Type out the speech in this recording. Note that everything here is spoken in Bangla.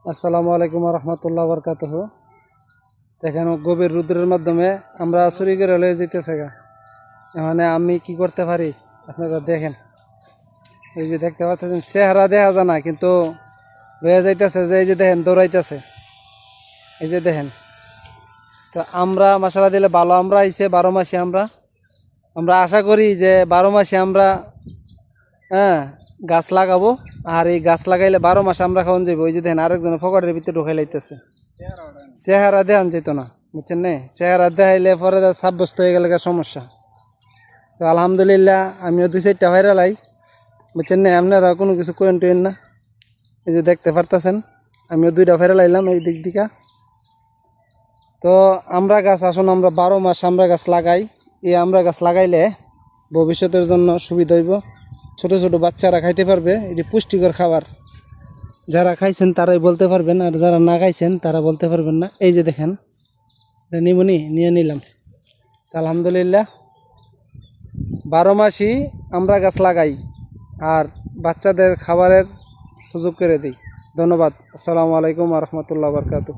আসসালামু আলাইকুম রহমতুল্লাহ বরকাতুহ। দেখেন গভীর রুদ্রের মাধ্যমে আমরা চুরি করে লয়ে যেতেছে গা। এখানে আমি কি করতে পারি আপনারা দেখেন। এই যে দেখতে পাচ্ছেন চেহারা দেখা যায় না, কিন্তু লয়ে যাইতেছে যে এই যে দেখেন দৌড়াইতেছে, এই যে দেখেন। তো আমরা মশলা দিলে ভালো, আমরা আইসে 12 মাসে আমরা আশা করি যে 12 মাসে আমরা গাছ লাগাবো। আর এই গাছ লাগাইলে 12 মাস আমরা খাওয়ান যাবো। ওই যে দেখেন আরেকজনের ফকরের ভিতরে ঢুকাই লাইতেছে। চেহারা দেখান যেত না, বুঝছেন না? চেহারা দেখাইলে পরে সাব্যস্ত হয়ে গেলে সমস্যা। তো আলহামদুলিল্লাহ আমিও 2-4টা ভাইরালাই, বুঝছেন না? আপনারা কোনো কিছু করেন টুয়েন না। এই যে দেখতে পারতেছেন আমিও 2টা ভাইরাল আইলাম এই দিক দিকা। তো আমরা গাছ আসুন আমরা 12 মাস আমরা গাছ লাগাই। এই আমরা গাছ লাগাইলে ভবিষ্যতের জন্য সুবিধা হইব। ছোট ছোট বাচ্চারা খাইতে পারবে, এটি পুষ্টিকর খাবার। যারা খাইছেন তারাই বলতে পারবেন, আর যারা না খাইছেন তারা বলতে পারবেন না। এই যে দেখেন নিমনি নিয়ে নিলাম। আলহামদুলিল্লাহ 12 মাসই আমরা গাছ লাগাই আর বাচ্চাদের খাবারের সুযোগ করে দিই। ধন্যবাদ। আসসালামু আলাইকুম রহমতুল্লাহ বরকাতুহ।